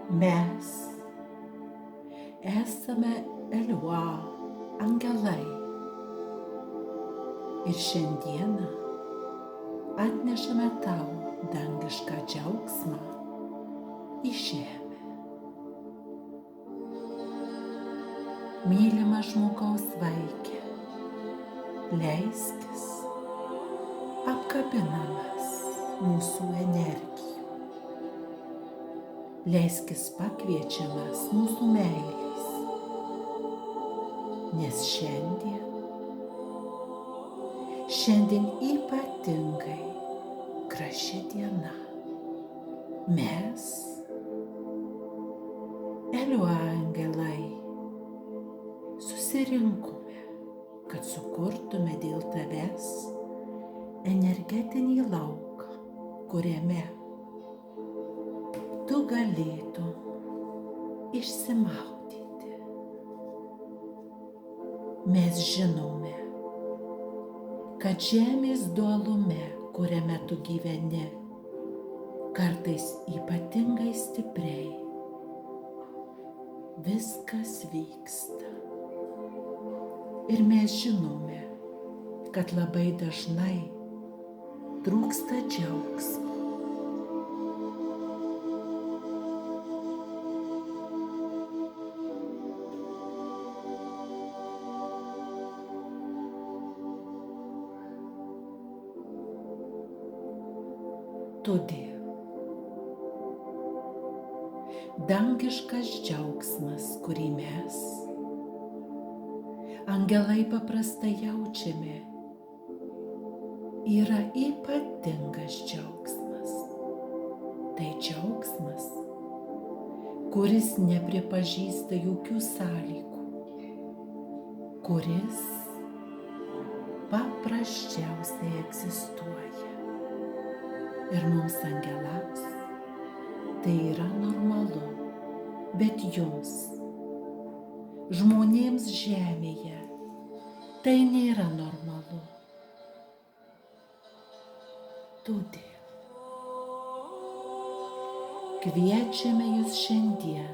Mes esame Eliua angelai ir šiandieną atnešame tau dangišką džiaugsmą į žemę. Mylimas žmogaus vaike, leiskis apkabinamas mūsų energijų. Leiskis pakviečiamas mūsų meilės, nes šiandien ypatingai graži diena. Mes, Eliua angelai, susirinkome, kad sukurtume dėl tavęs energetinį lauką, kuriame tu galėtum išsimaudyti. Mes žinome, kad žemės dualume, kuriame tu gyveni, kartais ypatingai stipriai viskas vyksta. Ir mes žinome, kad labai dažnai trūksta džiaugsmo. Todėl dangiškas džiaugsmas, kurį mes, angelai, paprastai jaučiame, yra ypatingas džiaugsmas. Tai džiaugsmas, kuris nepripažįsta jokių sąlygų, kuris paprasčiausiai egzistuoja. Ir mums angelams tai yra normalu, bet jums, žmonėms žemėje, tai nėra normalu. Todėl kviečiame jūs šiandien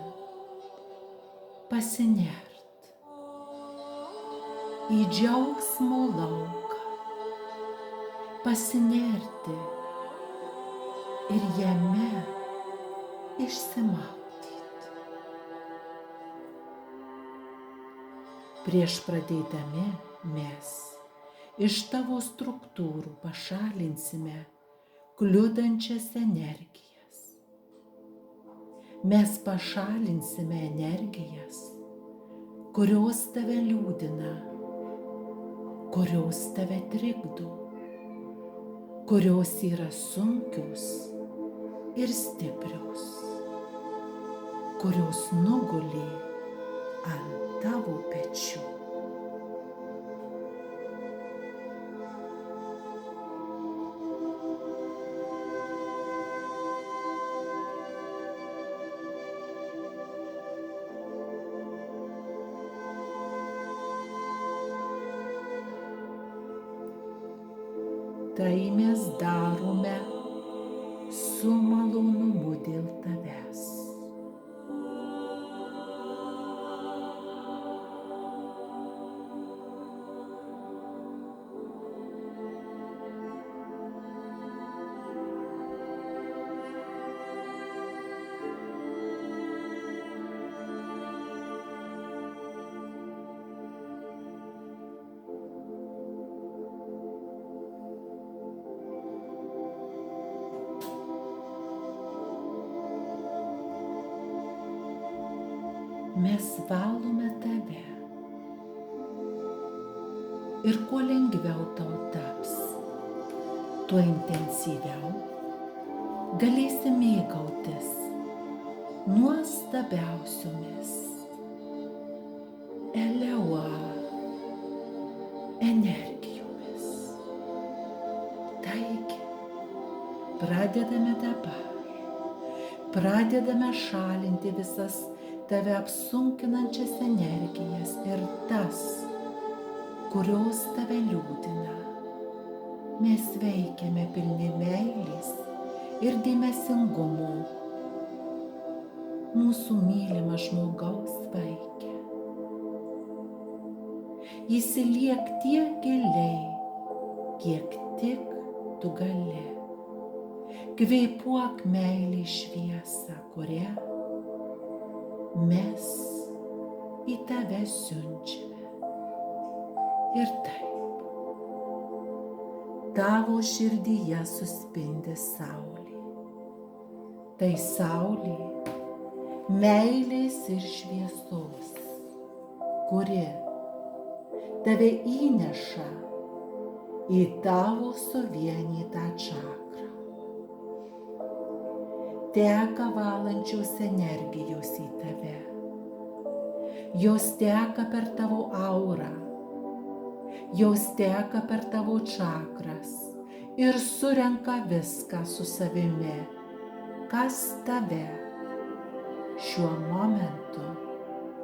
pasinert į džiaugsmo lauką, pasinerti ir jame išsimaudyti. Prieš pradėdami mes iš tavo struktūrų pašalinsime kliudančias energijas. Mes pašalinsime energijas, kurios tave liūdina, kurios tave trikdo, kurios yra sunkios ir stiprios, kurios nugulė ant tavo pečių. Tai mes darome su malonumu dėl tavęs. Mes valome tave ir kuo lengviau tau taps, tuo intensyviau galėsi mėgautis nuostabiausiomis Eliua energijomis. Taigi, pradedame dabar, pradedame šalinti visas tave apsunkinančias energijas ir tas, kurios tave liūdina. Mes veikiame pilni meilės ir dėmesingumo. mūsų mylimą žmogaus vaikę. Įsiliek tiek giliai, kiek tik tu gali. Kvėpuok meilei šviesą, kurią mes į tave siunčiame. Ir taip, tavo širdyje suspindi saulė. Tai saulė meilės ir šviesos, kuri tave įneša į tavo suvienytą čakrą. Teka valančios energijos į tave. Jos teka per tavo aurą, jos teka per tavo čakras ir surenka viską su savimi, kas tave šiuo momentu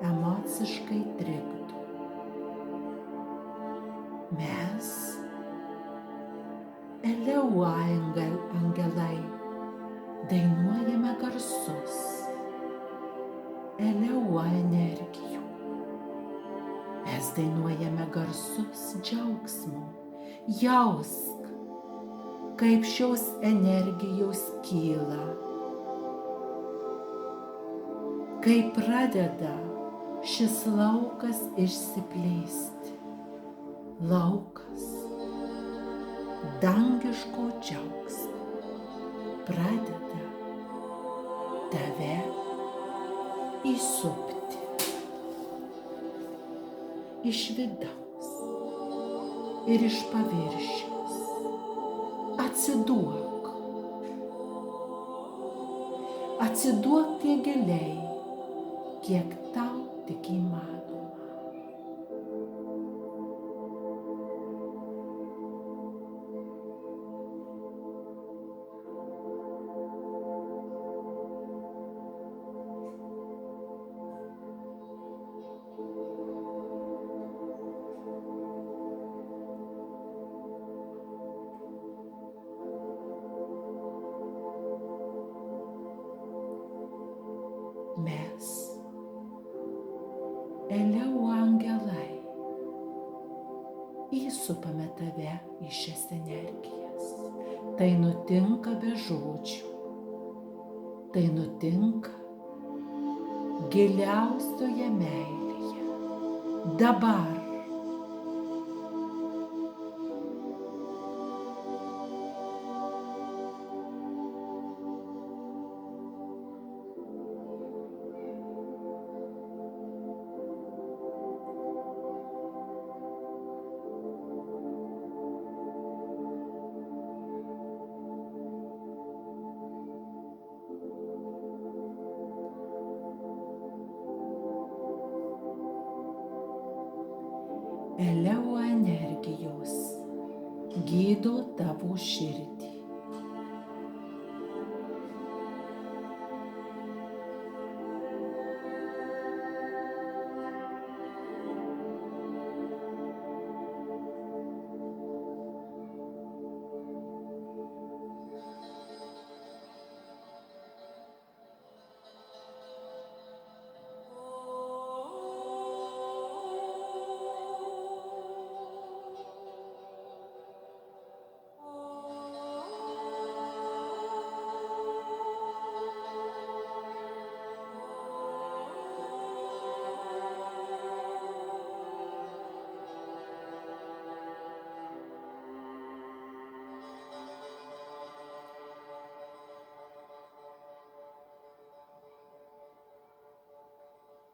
emociškai trikdo. Mes, Eleuo angelai, dainuojame garsus Eleuo energijų. Mes dainuojame garsus džiaugsmo. Jausk, kaip šios energijos kyla, kai pradeda šis laukas išsiplėsti. Laukas dangiško džiaugsmo pradeda tave įsupti iš vidaus ir iš paviršiaus. Atsiduok. Atsiduok tiek giliai, kiek tau tik įmanoma. Mes, Eleuo angelai, įsupame tave į šias energijas. Tai nutinka be žodžių. Tai nutinka giliausioje meilėje. Dabar. Eleuo energijos gydo tavo širdį.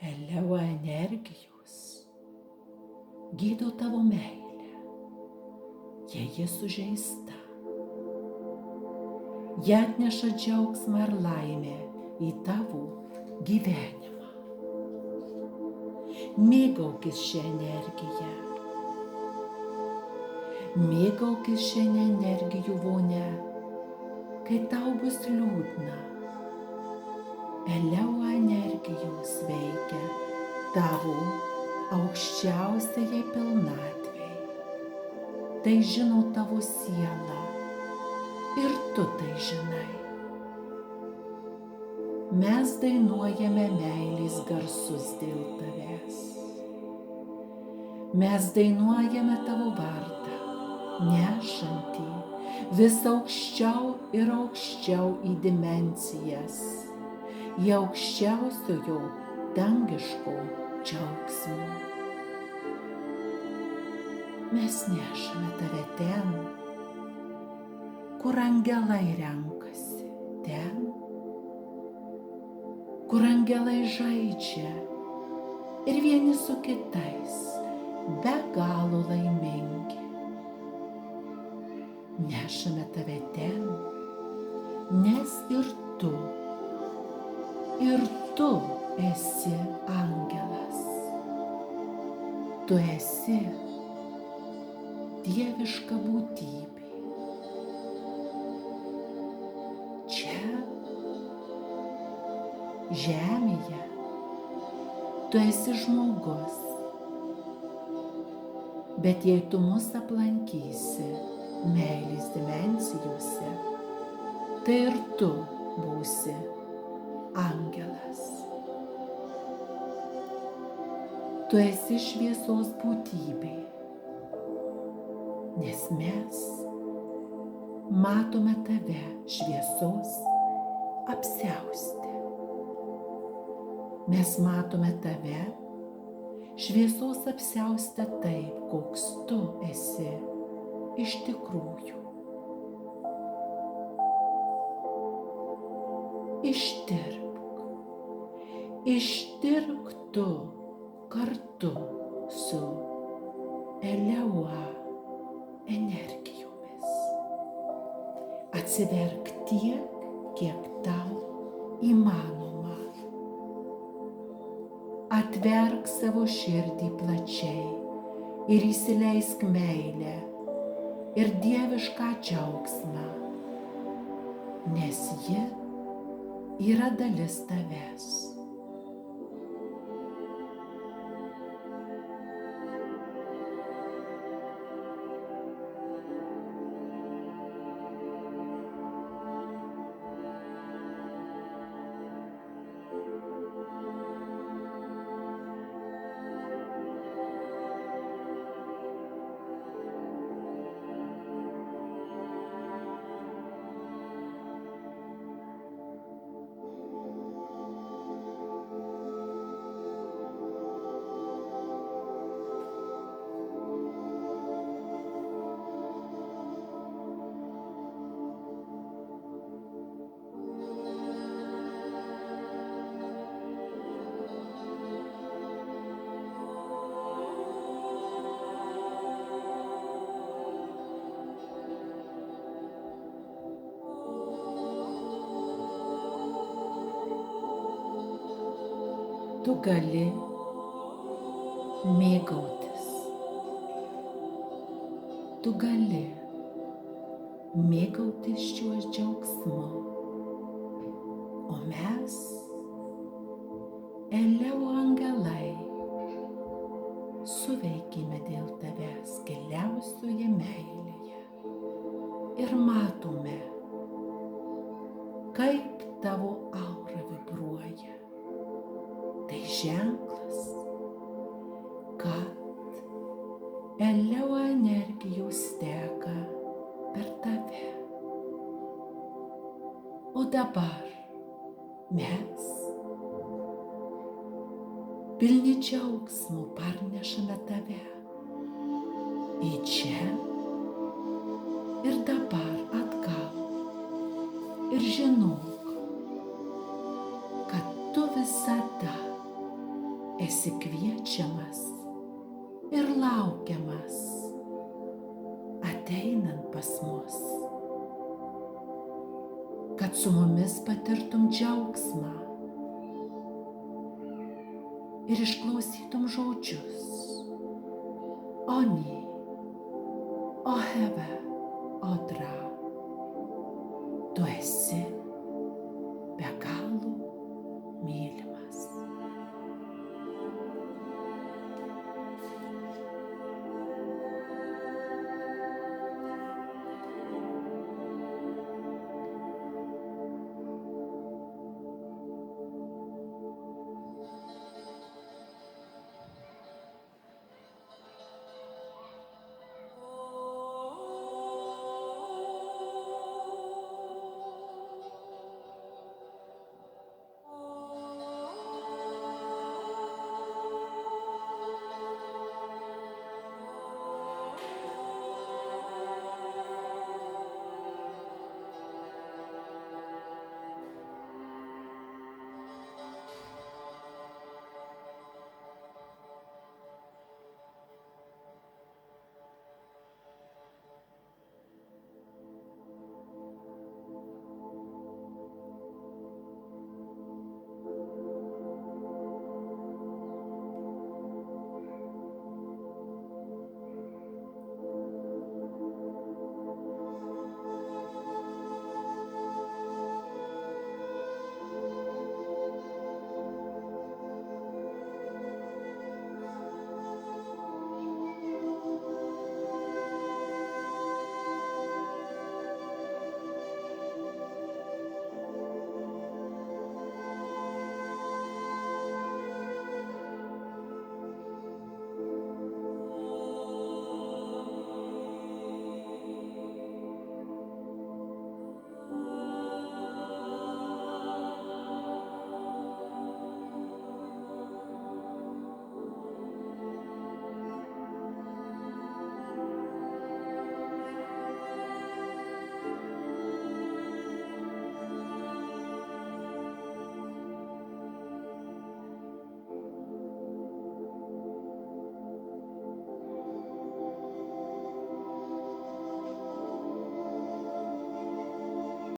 Eleuo energijos gydo tavo meilę, jei ji sužeista. Jie atneša džiaugsmą ir laimę į tavo gyvenimą. Mėgaukis šią energiją. Mėgaukis šią energijų vonę, kai tau bus liūdna. Eleuo energijos veikia tavo aukščiausiai pilnatvei. Tai žino tavo siela ir tu tai žinai. mes dainuojame meilės garsus dėl tavęs. Mes dainuojame tavo vardą, nešantį vis aukščiau ir aukščiau į dimensijas, į aukščiausiojo dangiško džiaugsmo. Mes nešame tave ten, kur angelai renkasi, ten, kur angelai žaidžia ir vieni su kitais be galo laimingi. Nešame tave ten, nes ir tu esi angelas. Tu esi dieviška būtybė. Čia, žemėje, tu esi žmogus, bet jei tu mus aplankysi meilės dimensijose, tai ir tu būsi angelas. Tu esi šviesos būtybė, nes mes matome tave šviesos apsiauste. Mes matome tave šviesos apsiauste taip, koks tu esi iš tikrųjų. Ištirpk tu kartu su Eleua energijomis. Atsiverk tiek, kiek tau įmanoma. Atverk savo širdį plačiai ir įsileisk meilę ir dievišką džiaugsmą, nes ji yra dalis tavęs. Tu gali mėgautis. Tu gali mėgautis šiuo džiaugsmu. O mes, Eleo angelai, suveikime dėl tavęs giliausioje meilėje ir matome, kaip tavo aura vibruoja. Tai ženklas, kad Eleo energijos teka per tave. O dabar mes, pilni džiaugsmo, parnešame tave į čia ir dabar atgal. Ir žinok, kad tu visada esi kviečiamas ir laukiamas ateinant pas mus, kad su mumis patirtum džiaugsmą ir išklausytum žodžius Oni, Oheve,